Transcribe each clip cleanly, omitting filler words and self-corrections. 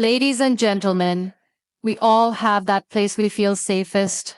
Ladies and gentlemen, we all have that place we feel safest,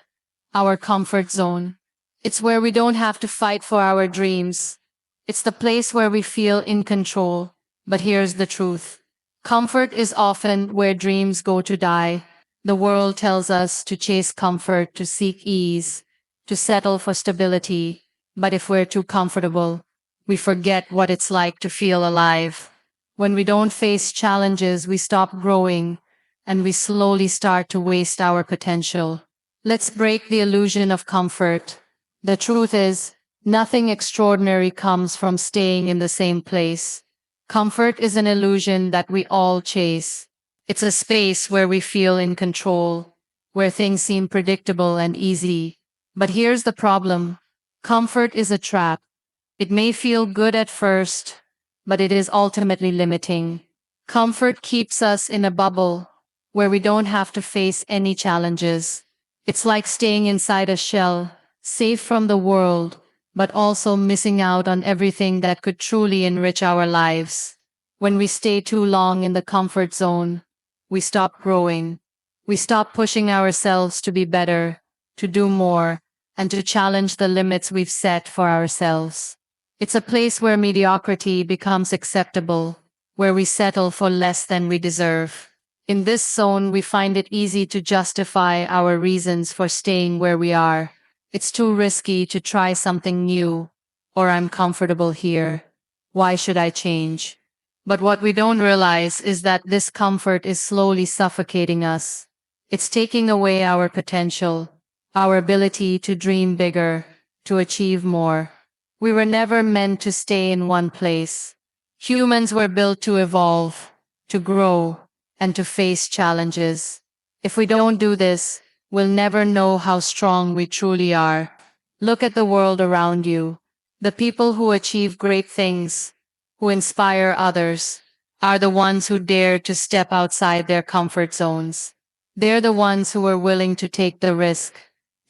our comfort zone. It's where we don't have to fight for our dreams. It's the place where we feel in control. But here's the truth. Comfort is often where dreams go to die. The world tells us to chase comfort, to seek ease, to settle for stability. But if we're too comfortable, we forget what it's like to feel alive. When we don't face challenges, we stop growing, and we slowly start to waste our potential. Let's break the illusion of comfort. The truth is, nothing extraordinary comes from staying in the same place. Comfort is an illusion that we all chase. It's a space where we feel in control, where things seem predictable and easy. But here's the problem. Comfort is a trap. It may feel good at first, but it is ultimately limiting. Comfort keeps us in a bubble where we don't have to face any challenges. It's like staying inside a shell, safe from the world, but also missing out on everything that could truly enrich our lives. When we stay too long in the comfort zone, we stop growing. We stop pushing ourselves to be better, to do more, and to challenge the limits we've set for ourselves. It's a place where mediocrity becomes acceptable, where we settle for less than we deserve. In this zone, we find it easy to justify our reasons for staying where we are. It's too risky to try something new, or I'm comfortable here. Why should I change? But what we don't realize is that this comfort is slowly suffocating us. It's taking away our potential, our ability to dream bigger, to achieve more. We were never meant to stay in one place. Humans were built to evolve, to grow, and to face challenges. If we don't do this, we'll never know how strong we truly are. Look at the world around you. The people who achieve great things, who inspire others, are the ones who dare to step outside their comfort zones. They're the ones who are willing to take the risk,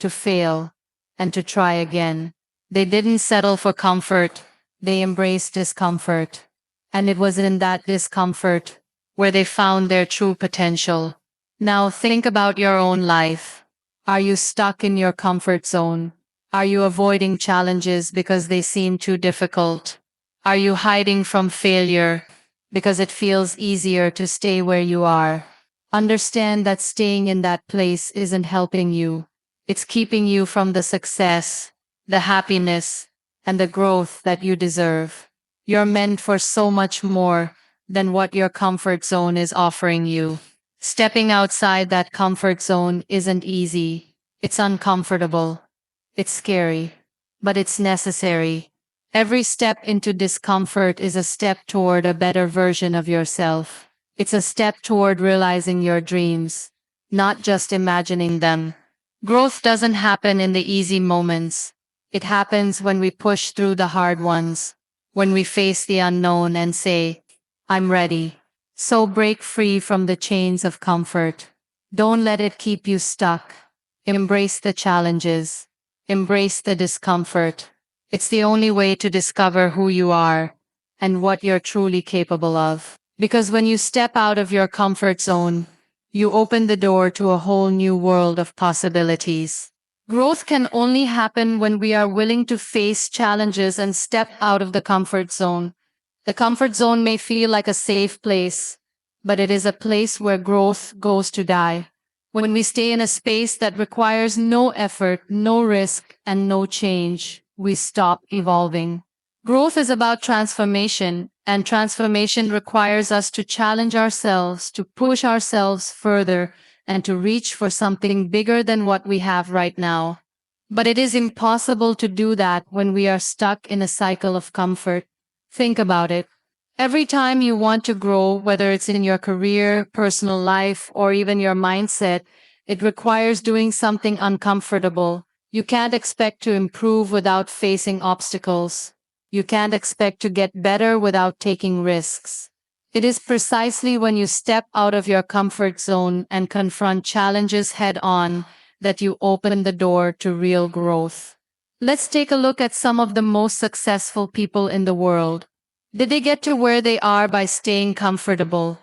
to fail, and to try again. They didn't settle for comfort, they embraced discomfort. And it was in that discomfort where they found their true potential. Now think about your own life. Are you stuck in your comfort zone? Are you avoiding challenges because they seem too difficult? Are you hiding from failure because it feels easier to stay where you are? Understand that staying in that place isn't helping you. It's keeping you from the success, the happiness, and the growth that you deserve. You're meant for so much more than what your comfort zone is offering you. Stepping outside that comfort zone isn't easy. It's uncomfortable. It's scary. But it's necessary. Every step into discomfort is a step toward a better version of yourself. It's a step toward realizing your dreams, not just imagining them. Growth doesn't happen in the easy moments. It happens when we push through the hard ones, when we face the unknown and say, I'm ready. So break free from the chains of comfort. Don't let it keep you stuck. Embrace the challenges. Embrace the discomfort. It's the only way to discover who you are and what you're truly capable of. Because when you step out of your comfort zone, you open the door to a whole new world of possibilities. Growth can only happen when we are willing to face challenges and step out of the comfort zone. The comfort zone may feel like a safe place, but it is a place where growth goes to die. When we stay in a space that requires no effort, no risk, and no change, we stop evolving. Growth is about transformation, and transformation requires us to challenge ourselves, to push ourselves further, and to reach for something bigger than what we have right now. But it is impossible to do that when we are stuck in a cycle of comfort. Think about it. Every time you want to grow, whether it's in your career, personal life, or even your mindset, it requires doing something uncomfortable. You can't expect to improve without facing obstacles. You can't expect to get better without taking risks. It is precisely when you step out of your comfort zone and confront challenges head-on that you open the door to real growth. Let's take a look at some of the most successful people in the world. Did they get to where they are by staying comfortable?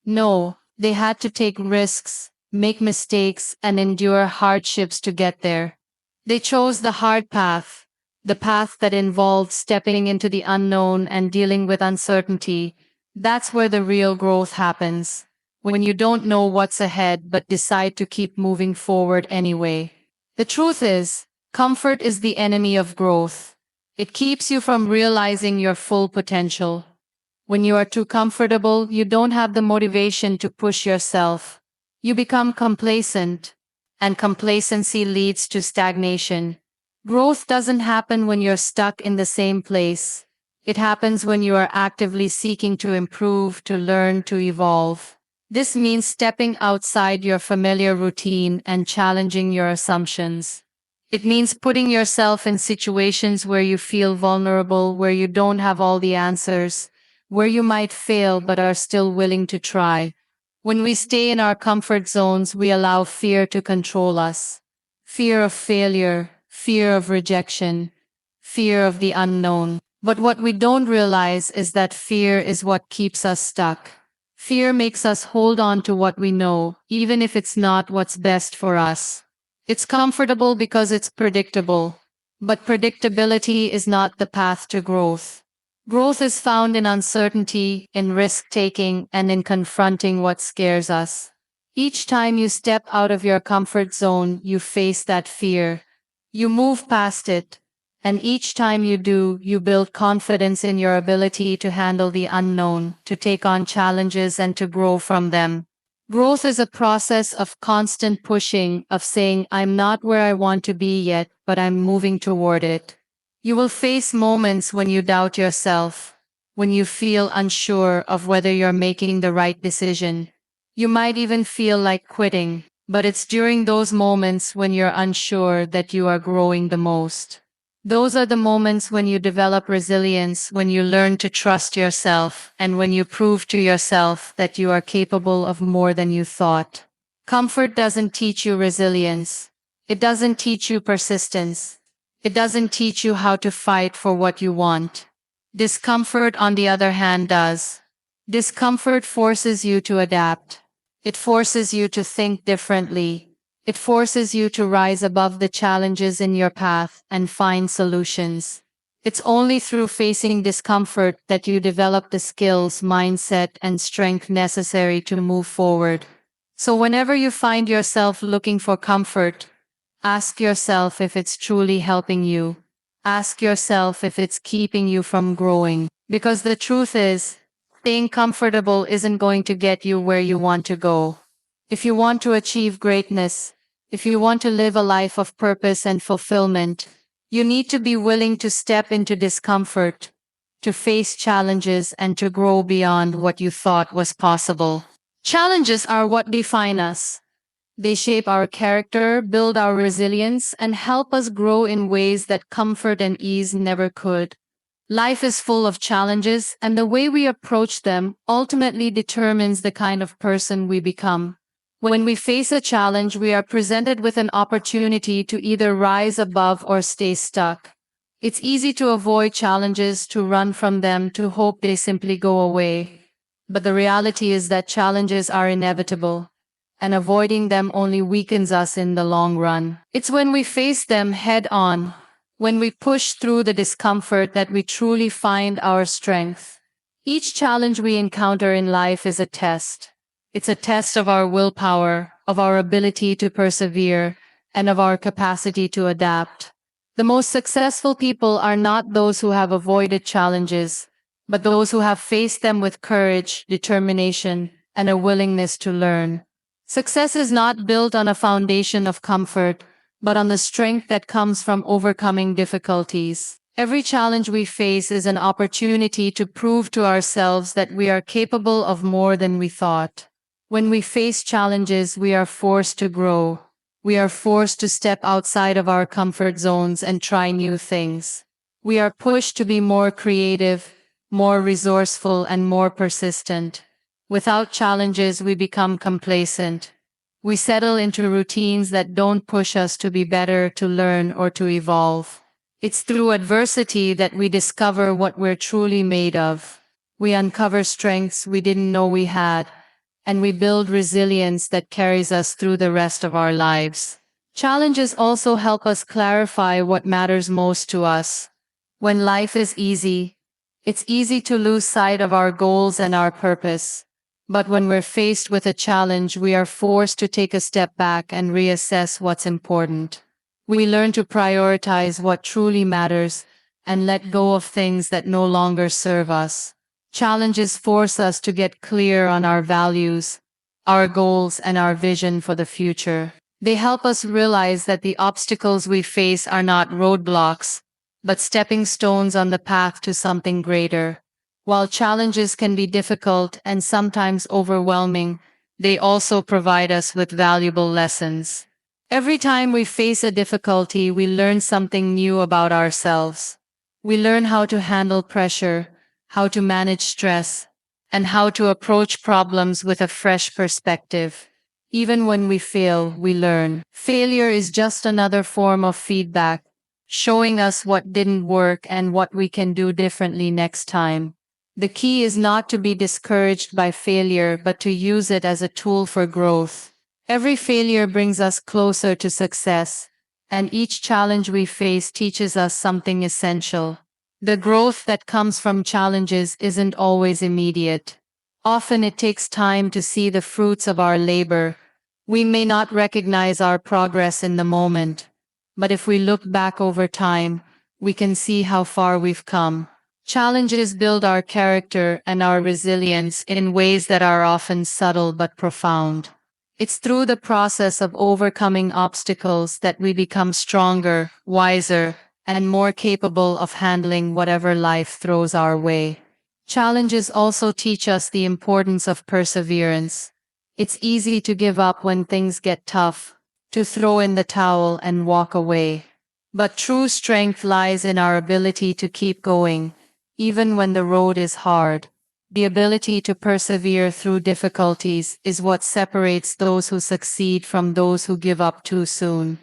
No, They had to take risks, make mistakes, and endure hardships to get there. They chose the hard path, the path that involved stepping into the unknown and dealing with uncertainty. That's where the real growth happens. When you don't know what's ahead but decide to keep moving forward anyway. The truth is, comfort is the enemy of growth. It keeps you from realizing your full potential. When you are too comfortable, you don't have the motivation to push yourself. You become complacent, and complacency leads to stagnation. Growth doesn't happen when you're stuck in the same place. It happens when you are actively seeking to improve, to learn, to evolve. This means stepping outside your familiar routine and challenging your assumptions. It means putting yourself in situations where you feel vulnerable, where you don't have all the answers, where you might fail but are still willing to try. When we stay in our comfort zones, we allow fear to control us. Fear of failure, fear of rejection, fear of the unknown. But what we don't realize is that fear is what keeps us stuck. Fear makes us hold on to what we know, even if it's not what's best for us. It's comfortable because it's predictable. But predictability is not the path to growth. Growth is found in uncertainty, in risk-taking, and in confronting what scares us. Each time you step out of your comfort zone, you face that fear. You move past it. And each time you do, you build confidence in your ability to handle the unknown, to take on challenges and to grow from them. Growth is a process of constant pushing, of saying, I'm not where I want to be yet, but I'm moving toward it. You will face moments when you doubt yourself, when you feel unsure of whether you're making the right decision. You might even feel like quitting, but it's during those moments when you're unsure that you are growing the most. Those are the moments when you develop resilience, when you learn to trust yourself, and when you prove to yourself that you are capable of more than you thought. Comfort doesn't teach you resilience. It doesn't teach you persistence. It doesn't teach you how to fight for what you want. Discomfort, on the other hand, does. Discomfort forces you to adapt. It forces you to think differently. It forces you to rise above the challenges in your path and find solutions. It's only through facing discomfort that you develop the skills, mindset, and strength necessary to move forward. So whenever you find yourself looking for comfort, ask yourself if it's truly helping you. Ask yourself if it's keeping you from growing. Because the truth is, staying comfortable isn't going to get you where you want to go. If you want to achieve greatness, if you want to live a life of purpose and fulfillment, you need to be willing to step into discomfort, to face challenges, and to grow beyond what you thought was possible. Challenges are what define us. They shape our character, build our resilience, and help us grow in ways that comfort and ease never could. Life is full of challenges, and the way we approach them ultimately determines the kind of person we become. When we face a challenge, we are presented with an opportunity to either rise above or stay stuck. It's easy to avoid challenges, to run from them, to hope they simply go away. But the reality is that challenges are inevitable, and avoiding them only weakens us in the long run. It's when we face them head on, when we push through the discomfort, that we truly find our strength. Each challenge we encounter in life is a test. It's a test of our willpower, of our ability to persevere, and of our capacity to adapt. The most successful people are not those who have avoided challenges, but those who have faced them with courage, determination, and a willingness to learn. Success is not built on a foundation of comfort, but on the strength that comes from overcoming difficulties. Every challenge we face is an opportunity to prove to ourselves that we are capable of more than we thought. When we face challenges, we are forced to grow. We are forced to step outside of our comfort zones and try new things. We are pushed to be more creative, more resourceful, and more persistent. Without challenges, we become complacent. We settle into routines that don't push us to be better, to learn, or to evolve. It's through adversity that we discover what we're truly made of. We uncover strengths we didn't know we had, and we build resilience that carries us through the rest of our lives. Challenges also help us clarify what matters most to us. When life is easy, it's easy to lose sight of our goals and our purpose. But when we're faced with a challenge, we are forced to take a step back and reassess what's important. We learn to prioritize what truly matters and let go of things that no longer serve us. Challenges force us to get clear on our values, our goals, and our vision for the future. They help us realize that the obstacles we face are not roadblocks, but stepping stones on the path to something greater. While challenges can be difficult and sometimes overwhelming, they also provide us with valuable lessons. Every time we face a difficulty, we learn something new about ourselves. We learn how to handle pressure, how to manage stress, and how to approach problems with a fresh perspective. Even when we fail, we learn. Failure is just another form of feedback, showing us what didn't work and what we can do differently next time. The key is not to be discouraged by failure, but to use it as a tool for growth. Every failure brings us closer to success, and each challenge we face teaches us something essential. The growth that comes from challenges isn't always immediate. Often it takes time to see the fruits of our labor. We may not recognize our progress in the moment, but if we look back over time, we can see how far we've come. Challenges build our character and our resilience in ways that are often subtle but profound. It's through the process of overcoming obstacles that we become stronger, wiser, and more capable of handling whatever life throws our way. Challenges also teach us the importance of perseverance. It's easy to give up when things get tough, to throw in the towel and walk away. But true strength lies in our ability to keep going, even when the road is hard. The ability to persevere through difficulties is what separates those who succeed from those who give up too soon.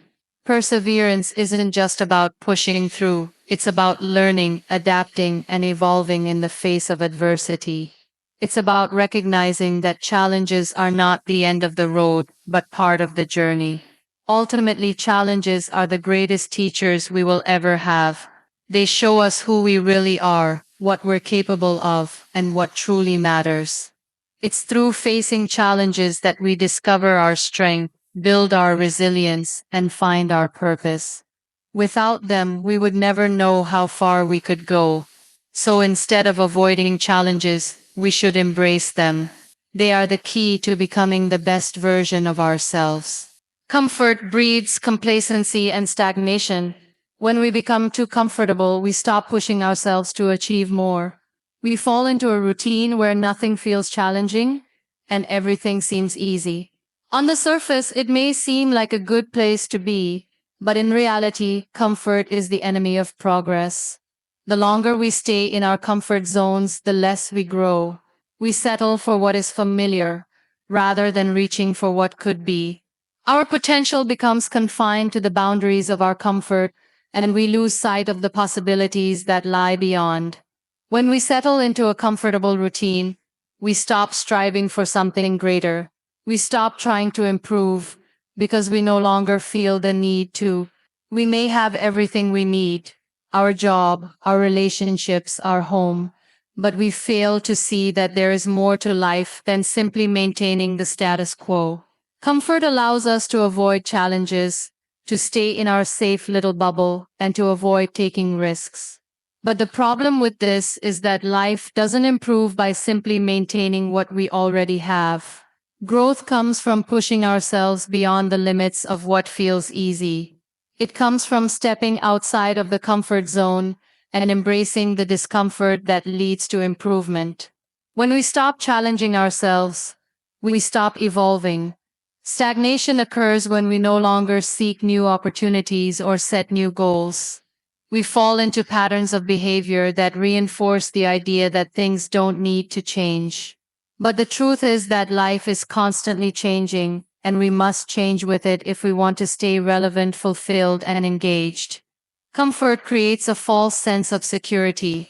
Perseverance isn't just about pushing through, it's about learning, adapting, and evolving in the face of adversity. It's about recognizing that challenges are not the end of the road, but part of the journey. Ultimately, challenges are the greatest teachers we will ever have. They show us who we really are, what we're capable of, and what truly matters. It's through facing challenges that we discover our strength, build our resilience, and find our purpose. Without them, we would never know how far we could go. So instead of avoiding challenges, we should embrace them. They are the key to becoming the best version of ourselves. Comfort breeds complacency and stagnation. When we become too comfortable, we stop pushing ourselves to achieve more. We fall into a routine where nothing feels challenging and everything seems easy. On the surface, it may seem like a good place to be, but in reality, comfort is the enemy of progress. The longer we stay in our comfort zones, the less we grow. We settle for what is familiar, rather than reaching for what could be. Our potential becomes confined to the boundaries of our comfort, and we lose sight of the possibilities that lie beyond. When we settle into a comfortable routine, we stop striving for something greater. We stop trying to improve because we no longer feel the need to. We may have everything we need, our job, our relationships, our home, but we fail to see that there is more to life than simply maintaining the status quo. Comfort allows us to avoid challenges, to stay in our safe little bubble, and to avoid taking risks. But the problem with this is that life doesn't improve by simply maintaining what we already have. Growth comes from pushing ourselves beyond the limits of what feels easy. It comes from stepping outside of the comfort zone and embracing the discomfort that leads to improvement. When we stop challenging ourselves, we stop evolving. Stagnation occurs when we no longer seek new opportunities or set new goals. We fall into patterns of behavior that reinforce the idea that things don't need to change. But the truth is that life is constantly changing, and we must change with it if we want to stay relevant, fulfilled, and engaged. Comfort creates a false sense of security.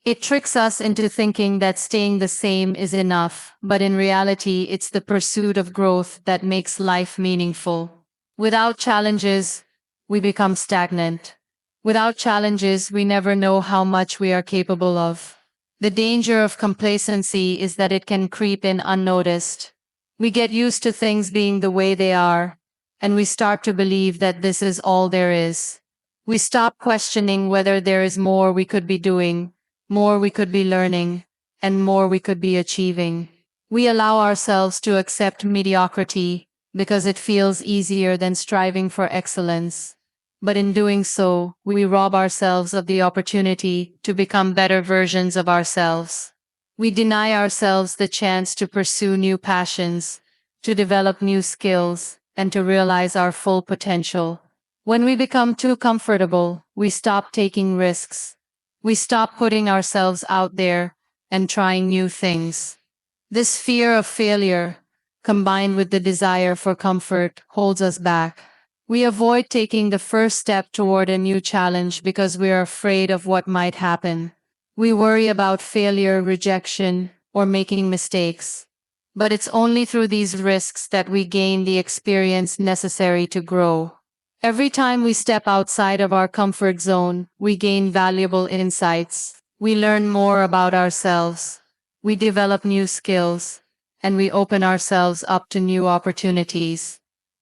It tricks us into thinking that staying the same is enough, but in reality, it's the pursuit of growth that makes life meaningful. Without challenges, we become stagnant. Without challenges, we never know how much we are capable of. The danger of complacency is that it can creep in unnoticed. We get used to things being the way they are, and we start to believe that this is all there is. We stop questioning whether there is more we could be doing, more we could be learning, and more we could be achieving. We allow ourselves to accept mediocrity because it feels easier than striving for excellence. But in doing so, we rob ourselves of the opportunity to become better versions of ourselves. We deny ourselves the chance to pursue new passions, to develop new skills, and to realize our full potential. When we become too comfortable, we stop taking risks. We stop putting ourselves out there and trying new things. This fear of failure, combined with the desire for comfort, holds us back. We avoid taking the first step toward a new challenge because we are afraid of what might happen. We worry about failure, rejection, or making mistakes. But it's only through these risks that we gain the experience necessary to grow. Every time we step outside of our comfort zone, we gain valuable insights. We learn more about ourselves. We develop new skills, and we open ourselves up to new opportunities.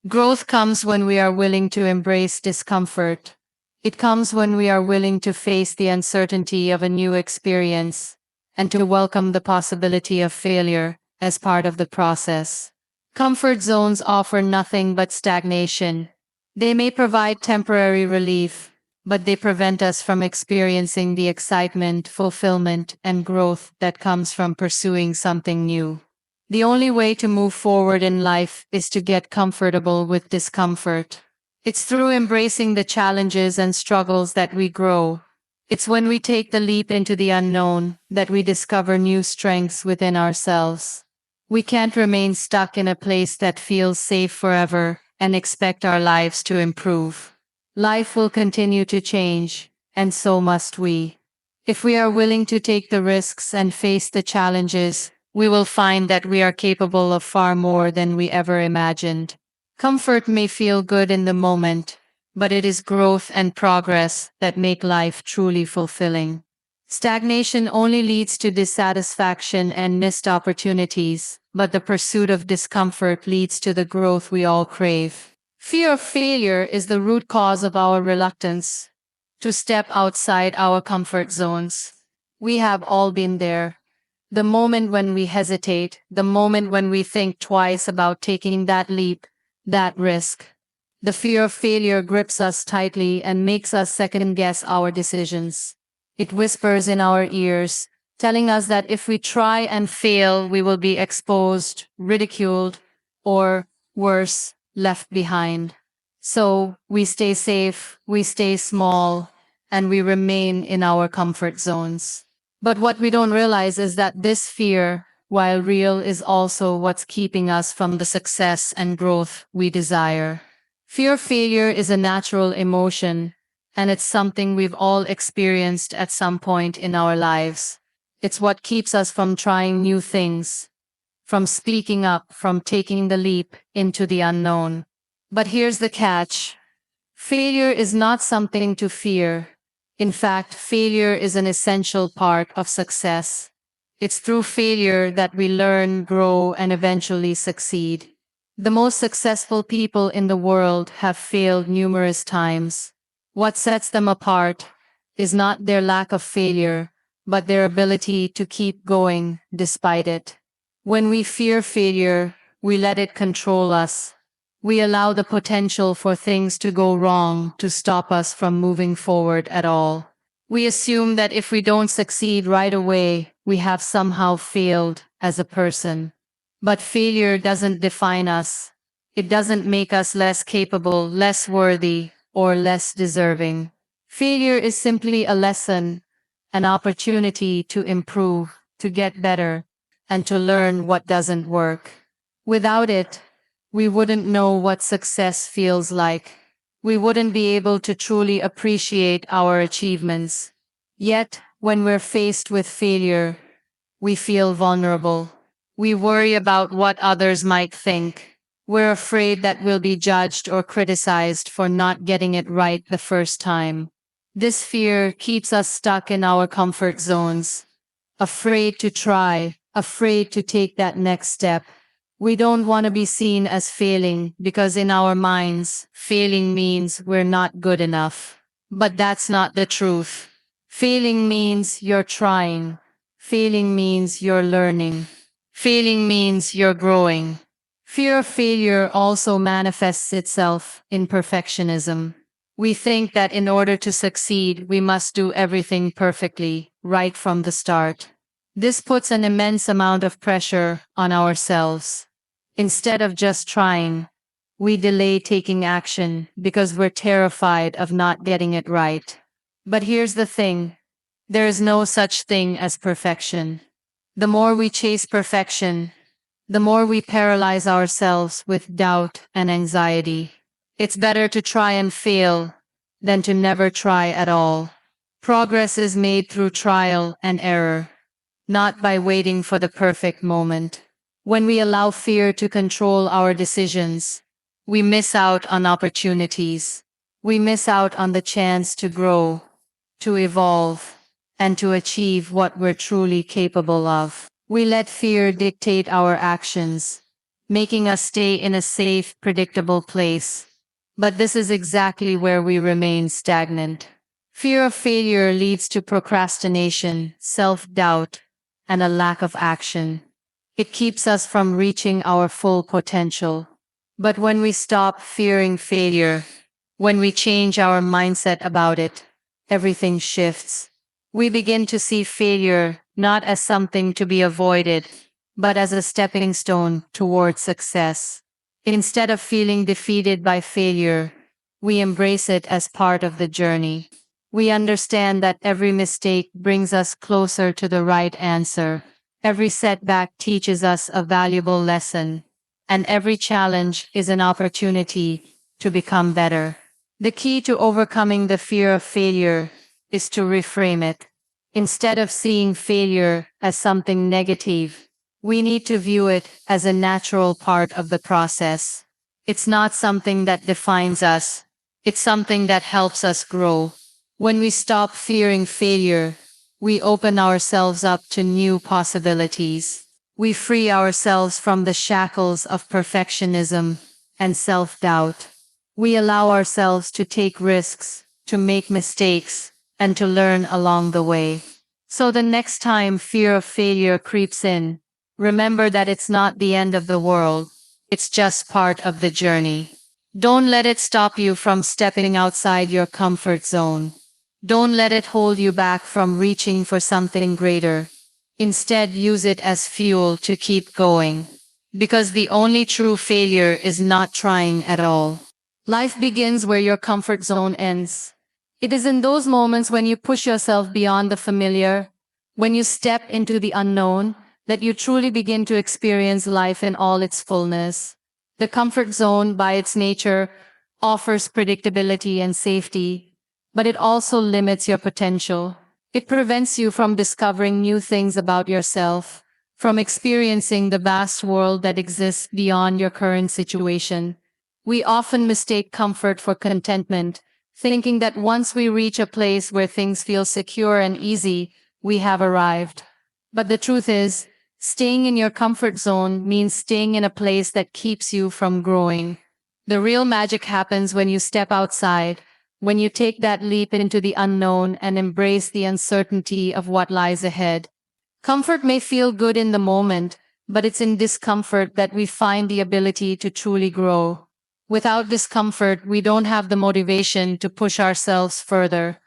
Growth comes when we are willing to embrace discomfort. It comes when we are willing to face the uncertainty of a new experience and to welcome the possibility of failure as part of the process. Comfort zones offer nothing but stagnation. They may provide temporary relief, but they prevent us from experiencing the excitement, fulfillment, and growth that comes from pursuing something new. The only way to move forward in life is to get comfortable with discomfort. It's through embracing the challenges and struggles that we grow. It's when we take the leap into the unknown that we discover new strengths within ourselves. We can't remain stuck in a place that feels safe forever and expect our lives to improve. Life will continue to change, and so must we. If we are willing to take the risks and face the challenges, we will find that we are capable of far more than we ever imagined. Comfort may feel good in the moment, but it is growth and progress that make life truly fulfilling. Stagnation only leads to dissatisfaction and missed opportunities, but the pursuit of discomfort leads to the growth we all crave. Fear of failure is the root cause of our reluctance to step outside our comfort zones. We have all been there. The moment when we hesitate, the moment when we think twice about taking that leap, that risk. The fear of failure grips us tightly and makes us second-guess our decisions. It whispers in our ears, telling us that if we try and fail, we will be exposed, ridiculed, or, worse, left behind. So, we stay safe, we stay small, and we remain in our comfort zones. But what we don't realize is that this fear, while real, is also what's keeping us from the success and growth we desire. Fear of failure is a natural emotion, and it's something we've all experienced at some point in our lives. It's what keeps us from trying new things, from speaking up, from taking the leap into the unknown. But here's the catch. Failure is not something to fear. In fact, failure is an essential part of success. It's through failure that we learn, grow, and eventually succeed. The most successful people in the world have failed numerous times. What sets them apart is not their lack of failure, but their ability to keep going despite it. When we fear failure, we let it control us. We allow the potential for things to go wrong to stop us from moving forward at all. We assume that if we don't succeed right away, we have somehow failed as a person. But failure doesn't define us. It doesn't make us less capable, less worthy, or less deserving. Failure is simply a lesson, an opportunity to improve, to get better, and to learn what doesn't work. Without it, we wouldn't know what success feels like. We wouldn't be able to truly appreciate our achievements. Yet, When we're faced with failure, we feel vulnerable. We worry about what others might think. We're afraid that we'll be judged or criticized for not getting it right the first time. This fear keeps us stuck in our comfort zones, afraid to try, afraid to take that next step. We don't want to be seen as failing because in our minds, failing means we're not good enough. But that's not the truth. Failing means you're trying. Failing means you're learning. Failing means you're growing. Fear of failure also manifests itself in perfectionism. We think that in order to succeed, we must do everything perfectly, right from the start. This puts an immense amount of pressure on ourselves. Instead of just trying, we delay taking action because we're terrified of not getting it right. But here's the thing. There is no such thing as perfection. The more we chase perfection, the more we paralyze ourselves with doubt and anxiety. It's better to try and fail than to never try at all. Progress is made through trial and error, not by waiting for the perfect moment. When we allow fear to control our decisions, we miss out on opportunities. We miss out on the chance to grow, to evolve, and to achieve what we're truly capable of. We let fear dictate our actions, making us stay in a safe, predictable place. But this is exactly where we remain stagnant. Fear of failure leads to procrastination, self-doubt, and a lack of action. It keeps us from reaching our full potential. But when we stop fearing failure, when we change our mindset about it, everything shifts. We begin to see failure not as something to be avoided, but as a stepping stone towards success. Instead of feeling defeated by failure, we embrace it as part of the journey. We understand that every mistake brings us closer to the right answer. Every setback teaches us a valuable lesson, and every challenge is an opportunity to become better. The key to overcoming the fear of failure is to reframe it. Instead of seeing failure as something negative, we need to view it as a natural part of the process. It's not something that defines us, it's something that helps us grow. When we stop fearing failure, we open ourselves up to new possibilities. We free ourselves from the shackles of perfectionism and self-doubt. We allow ourselves to take risks, to make mistakes, and to learn along the way. So the next time fear of failure creeps in, remember that it's not the end of the world, it's just part of the journey. Don't let it stop you from stepping outside your comfort zone. Don't let it hold you back from reaching for something greater. Instead, use it as fuel to keep going. Because the only true failure is not trying at all. Life begins where your comfort zone ends. It is in those moments when you push yourself beyond the familiar, when you step into the unknown, that you truly begin to experience life in all its fullness. The comfort zone, by its nature, offers predictability and safety, but it also limits your potential. It prevents you from discovering new things about yourself, from experiencing the vast world that exists beyond your current situation. We often mistake comfort for contentment, thinking that once we reach a place where things feel secure and easy, we have arrived. But the truth is, staying in your comfort zone means staying in a place that keeps you from growing. The real magic happens when you step outside, when you take that leap into the unknown and embrace the uncertainty of what lies ahead. Comfort may feel good in the moment, but it's in discomfort that we find the ability to truly grow. Without discomfort, we don't have the motivation to push ourselves further.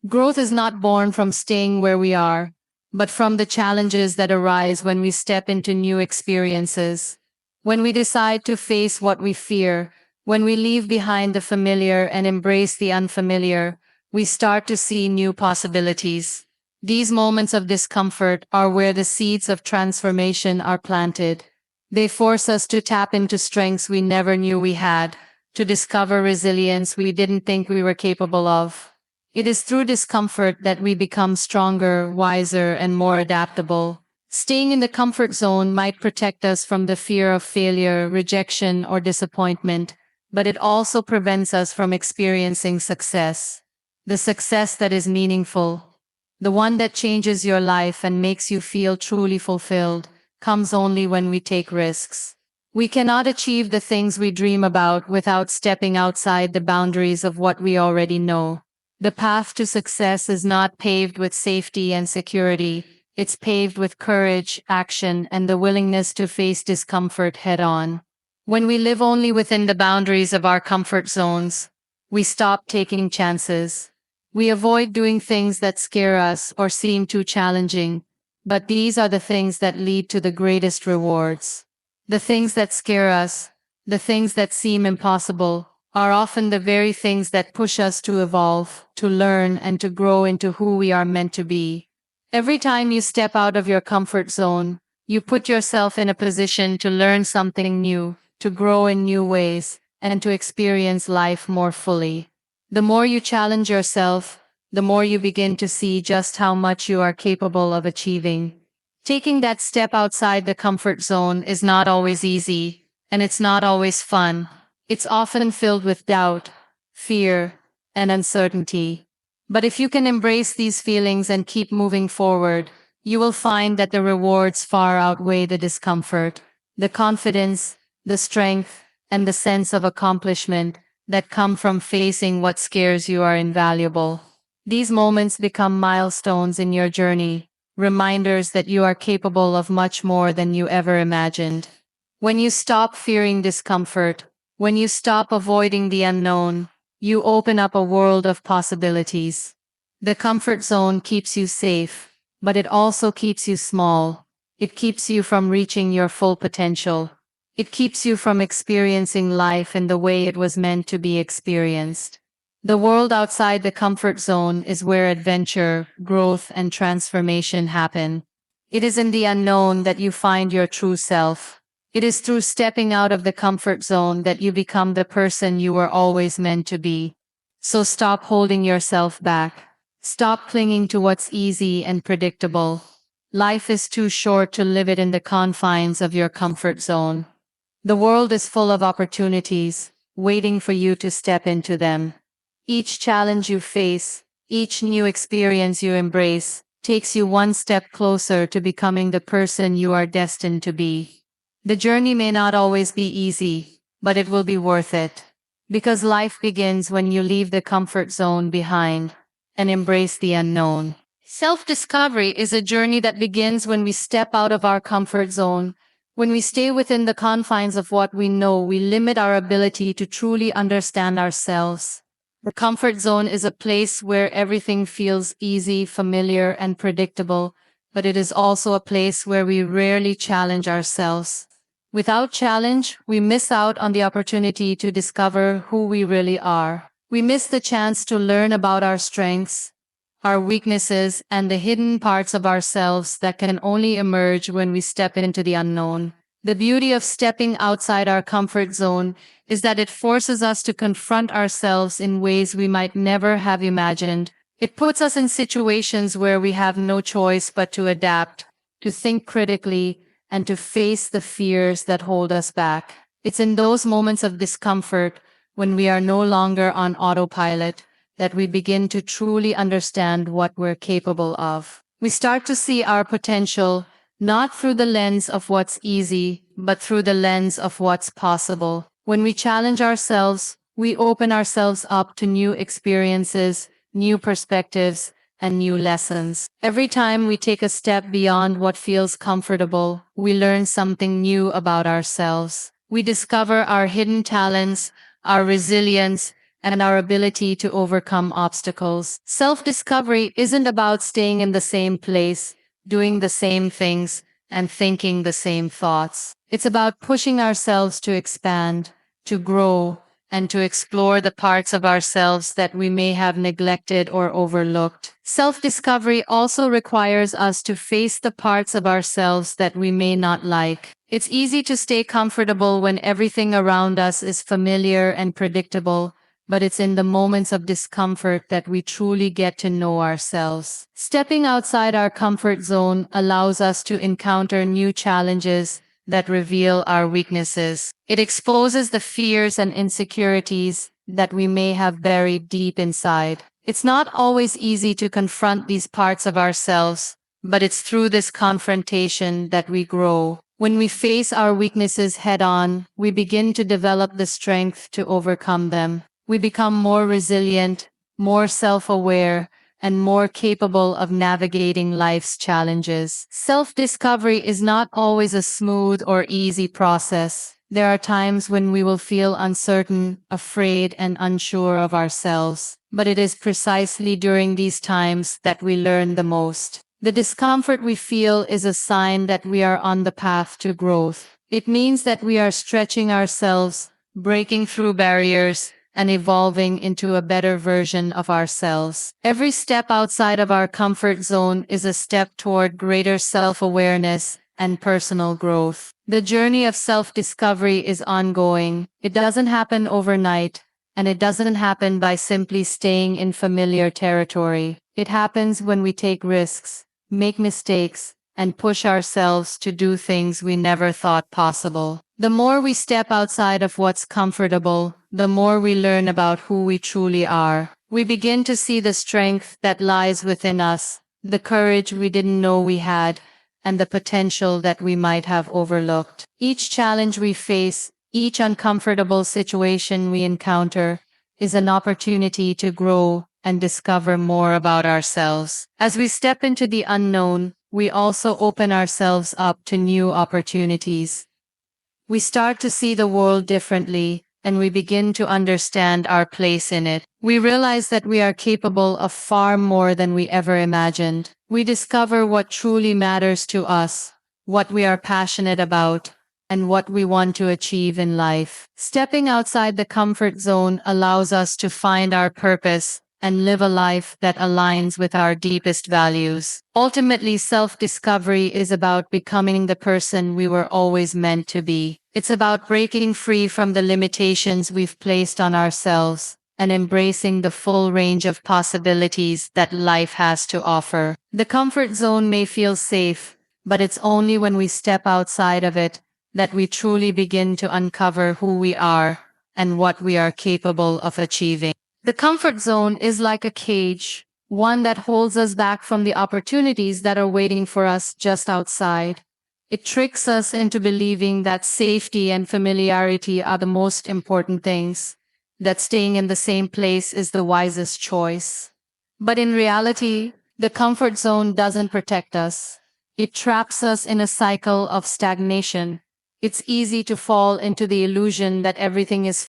Growth is not born from staying where we are, but from the challenges that arise when we step into new experiences. When we decide to face what we fear, when we leave behind the familiar and embrace the unfamiliar, we start to see new possibilities. These moments of discomfort are where the seeds of transformation are planted. They force us to tap into strengths we never knew we had, to discover resilience we didn't think we were capable of. It is through discomfort that we become stronger, wiser, and more adaptable. Staying in the comfort zone might protect us from the fear of failure, rejection, or disappointment, but it also prevents us from experiencing success. The success that is meaningful, the one that changes your life and makes you feel truly fulfilled, comes only when we take risks. We cannot achieve the things we dream about without stepping outside the boundaries of what we already know. The path to success is not paved with safety and security. It's paved with courage, action, and the willingness to face discomfort head on. When we live only within the boundaries of our comfort zones, we stop taking chances. We avoid doing things that scare us or seem too challenging, but these are the things that lead to the greatest rewards. The things that scare us, the things that seem impossible, are often the very things that push us to evolve, to learn, and to grow into who we are meant to be. Every time you step out of your comfort zone, you put yourself in a position to learn something new, to grow in new ways, and to experience life more fully. The more you challenge yourself, the more you begin to see just how much you are capable of achieving. Taking that step outside the comfort zone is not always easy, and it's not always fun. It's often filled with doubt, fear, and uncertainty. But if you can embrace these feelings and keep moving forward, you will find that the rewards far outweigh the discomfort. The confidence, the strength, and the sense of accomplishment that come from facing what scares you are invaluable. These moments become milestones in your journey, reminders that you are capable of much more than you ever imagined. When you stop fearing discomfort, when you stop avoiding the unknown, you open up a world of possibilities. The comfort zone keeps you safe, but it also keeps you small. It keeps you from reaching your full potential. It keeps you from experiencing life in the way it was meant to be experienced. The world outside the comfort zone is where adventure, growth, and transformation happen. It is in the unknown that you find your true self. It is through stepping out of the comfort zone that you become the person you were always meant to be. So stop holding yourself back. Stop clinging to what's easy and predictable. Life is too short to live it in the confines of your comfort zone. The world is full of opportunities, waiting for you to step into them. Each challenge you face, each new experience you embrace, takes you one step closer to becoming the person you are destined to be. The journey may not always be easy, but it will be worth it. Because life begins when you leave the comfort zone behind and embrace the unknown. Self-discovery is a journey that begins when we step out of our comfort zone. When we stay within the confines of what we know, we limit our ability to truly understand ourselves. The comfort zone is a place where everything feels easy, familiar, and predictable, but it is also a place where we rarely challenge ourselves. Without challenge, we miss out on the opportunity to discover who we really are. We miss the chance to learn about our strengths, our weaknesses, and the hidden parts of ourselves that can only emerge when we step into the unknown. The beauty of stepping outside our comfort zone is that it forces us to confront ourselves in ways we might never have imagined. It puts us in situations where we have no choice but to adapt, to think critically, and to face the fears that hold us back. It's in those moments of discomfort, when we are no longer on autopilot, that we begin to truly understand what we're capable of. We start to see our potential, not through the lens of what's easy, but through the lens of what's possible. When we challenge ourselves, we open ourselves up to new experiences, new perspectives, and new lessons. Every time we take a step beyond what feels comfortable, we learn something new about ourselves. We discover our hidden talents, our resilience, and our ability to overcome obstacles. Self-discovery isn't about staying in the same place, doing the same things, and thinking the same thoughts. It's about pushing ourselves to expand, to grow, and to explore the parts of ourselves that we may have neglected or overlooked. Self-discovery also requires us to face the parts of ourselves that we may not like. It's easy to stay comfortable when everything around us is familiar and predictable, but it's in the moments of discomfort that we truly get to know ourselves. Stepping outside our comfort zone allows us to encounter new challenges that reveal our weaknesses. It exposes the fears and insecurities that we may have buried deep inside. It's not always easy to confront these parts of ourselves, but it's through this confrontation that we grow. When we face our weaknesses head on, we begin to develop the strength to overcome them. We become more resilient, more self-aware, and more capable of navigating life's challenges. Self-discovery is not always a smooth or easy process. There are times when we will feel uncertain, afraid, and unsure of ourselves. But it is precisely during these times that we learn the most. The discomfort we feel is a sign that we are on the path to growth. It means that we are stretching ourselves, breaking through barriers, and evolving into a better version of ourselves. Every step outside of our comfort zone is a step toward greater self-awareness and personal growth. The journey of self-discovery is ongoing. It doesn't happen overnight, and it doesn't happen by simply staying in familiar territory. It happens when we take risks, make mistakes, and push ourselves to do things we never thought possible. The more we step outside of what's comfortable, the more we learn about who we truly are. We begin to see the strength that lies within us, the courage we didn't know we had, and the potential that we might have overlooked. Each challenge we face, each uncomfortable situation we encounter, is an opportunity to grow and discover more about ourselves. As we step into the unknown, we also open ourselves up to new opportunities. We start to see the world differently, and we begin to understand our place in it. We realize that we are capable of far more than we ever imagined. We discover what truly matters to us, what we are passionate about, and what we want to achieve in life. Stepping outside the comfort zone allows us to find our purpose and live a life that aligns with our deepest values. Ultimately, self-discovery is about becoming the person we were always meant to be. It's about breaking free from the limitations we've placed on ourselves and embracing the full range of possibilities that life has to offer. The comfort zone may feel safe, but it's only when we step outside of it that we truly begin to uncover who we are and what we are capable of achieving. The comfort zone is like a cage, one that holds us back from the opportunities that are waiting for us just outside. It tricks us into believing that safety and familiarity are the most important things, that staying in the same place is the wisest choice. But in reality, the comfort zone doesn't protect us. It traps us in a cycle of stagnation. It's easy to fall into the illusion that everything is